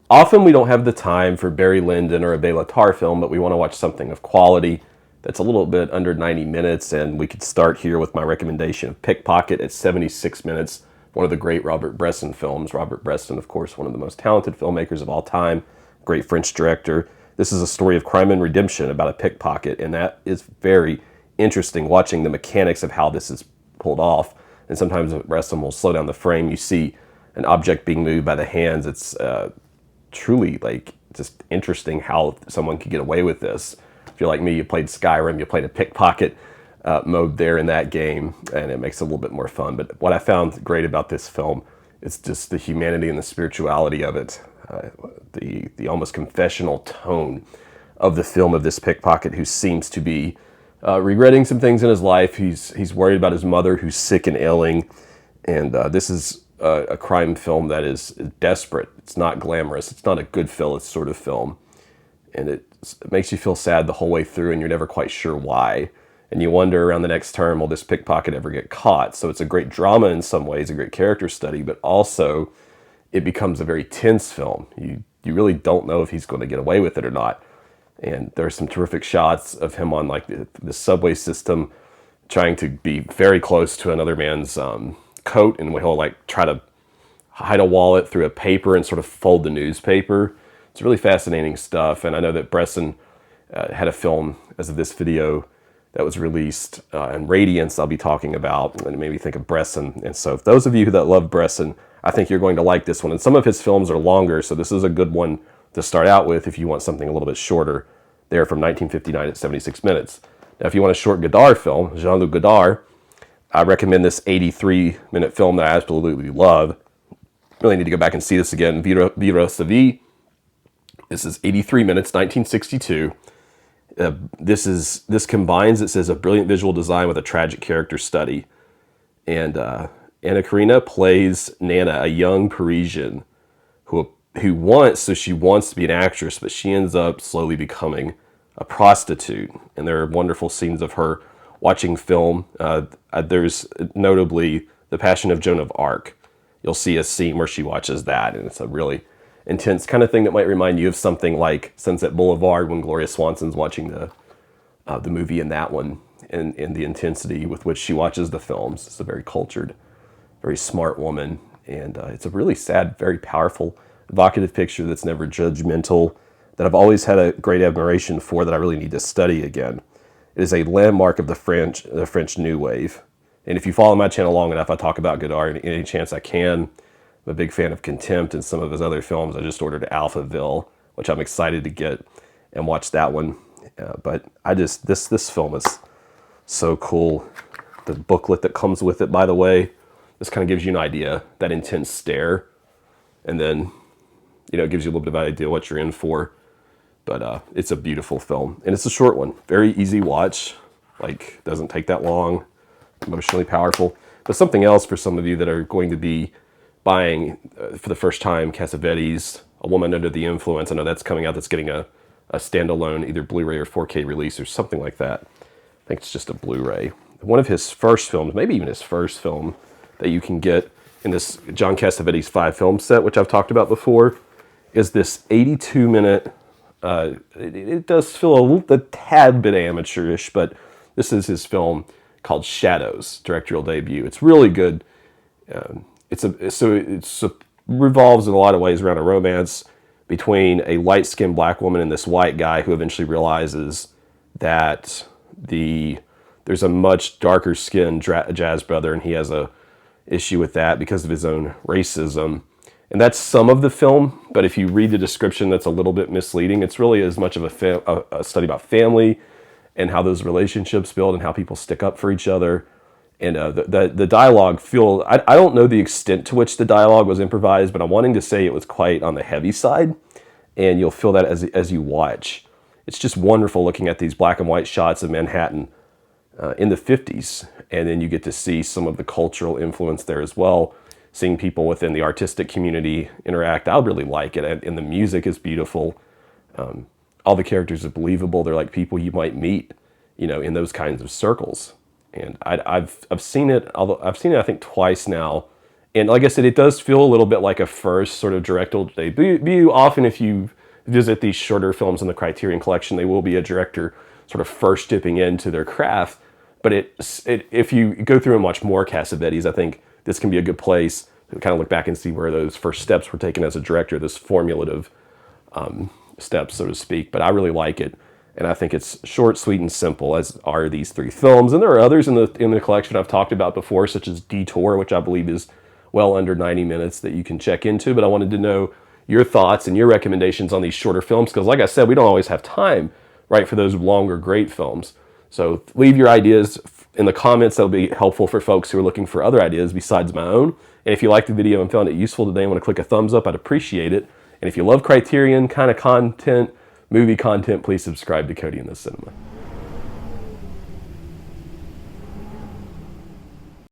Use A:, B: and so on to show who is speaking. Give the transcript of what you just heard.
A: Often we don't have the time for Barry Lyndon or a Bela Tarr film, but we want to watch something of quality that's a little bit under 90 minutes, and we could start here with my recommendation of Pickpocket at 76 minutes, one of the great Robert Bresson films. Robert Bresson, of course, one of the most talented filmmakers of all time, great French director. This is a story of crime and redemption about a pickpocket, and that is very interesting, watching the mechanics of how this is pulled off. And sometimes Bresson will slow down the frame. You see an object being moved by the hands. It's truly like just interesting how someone could get away with this. If you're like me, you played Skyrim, you played a pickpocket mode there in that game, and it makes it a little bit more fun. But what I found great about this film is just the humanity and the spirituality of it, the almost confessional tone of the film of this pickpocket who seems to be regretting some things in his life. He's worried about his mother who's sick and ailing, and this is a crime film that is desperate. It's not glamorous. It's not a Goodfellas sort of film. And it makes you feel sad the whole way through, and you're never quite sure why. And you wonder around the next turn, will this pickpocket ever get caught? So it's a great drama in some ways, a great character study, but also it becomes a very tense film. You really don't know if he's going to get away with it or not. And there are some terrific shots of him on like the subway system trying to be very close to another man's coat, and he'll like try to hide a wallet through a paper and sort of fold the newspaper. It's really fascinating stuff. And I know that Bresson had a film as of this video that was released in Radiance I'll be talking about, and it made me think of Bresson. And so if those of you that love Bresson, I think you're going to like this one. And some of his films are longer, so this is a good one to start out with if you want something a little bit shorter. There from 1959 at 76 minutes. Now, if you want a short Godard film, Jean-Luc Godard, I recommend this 83-minute film that I absolutely love. Really need to go back and see this again. Vivre sa vie. This is 83 minutes, 1962. This combines, it says, a brilliant visual design with a tragic character study. And Anna Karina plays Nana, a young Parisian who she wants to be an actress, but she ends up slowly becoming a prostitute. And there are wonderful scenes of her watching film. There's notably The Passion of Joan of Arc. You'll see a scene where she watches that, and it's a really intense kind of thing that might remind you of something like Sunset Boulevard when Gloria Swanson's watching the movie in that one, and the intensity with which she watches the films. It's a very cultured, very smart woman, and it's a really sad, very powerful, evocative picture that's never judgmental, that I've always had a great admiration for, that I really need to study again. It is a landmark of the French New Wave. And if you follow my channel long enough, I talk about Godard any chance I can. I'm a big fan of Contempt and some of his other films. I just ordered Alphaville, which I'm excited to get and watch that one. But this film is so cool. The booklet that comes with it, by the way, this kind of gives you an idea, that intense stare. And then, it gives you a little bit of an idea what you're in for. But it's a beautiful film. And it's a short one. Very easy watch. Like, doesn't take that long. Emotionally powerful. But something else for some of you that are going to be buying, for the first time, Cassavetes, A Woman Under the Influence. I know that's coming out. That's getting a standalone, either Blu-ray or 4K release or something like that. I think it's just a Blu-ray. One of his first films, maybe even his first film, that you can get in this John Cassavetes 5-film set, which I've talked about before, is this 82-minute, it does feel a tad bit amateurish, but this is his film called Shadows, directorial debut. It's really good. It revolves in a lot of ways around a romance between a light-skinned black woman and this white guy who eventually realizes that there's a much darker-skinned jazz brother, and he has a issue with that because of his own racism. And that's some of the film, but if you read the description, that's a little bit misleading. It's really as much of a study about family and how those relationships build and how people stick up for each other. And the dialogue I don't know the extent to which the dialogue was improvised, but I'm wanting to say it was quite on the heavy side, and you'll feel that as you watch. It's just wonderful looking at these black and white shots of Manhattan in the 50s, and then you get to see some of the cultural influence there as well, seeing people within the artistic community interact. I really like it, and the music is beautiful. All the characters are believable. They're like people you might meet, in those kinds of circles. And I've seen it, although I've seen it I think twice now And like I said, it does feel a little bit like a first sort of directorial debut. Often if you visit these shorter films in the Criterion Collection, they will be a director sort of first dipping into their craft. But if you go through and watch more Cassavetes, I think this can be a good place to kind of look back and see where those first steps were taken as a director, this formulative steps, so to speak. But I really like it. And I think it's short, sweet, and simple, as are these 3 films. And there are others in the collection I've talked about before, such as Detour, which I believe is well under 90 minutes that you can check into. But I wanted to know your thoughts and your recommendations on these shorter films, because like I said, we don't always have time, right, for those longer, great films. So leave your ideas in the comments. That'll be helpful for folks who are looking for other ideas besides my own. And if you liked the video and found it useful today and want to click a thumbs up, I'd appreciate it. And if you love Criterion kind of content, movie content, please subscribe to Cody in the Cinema.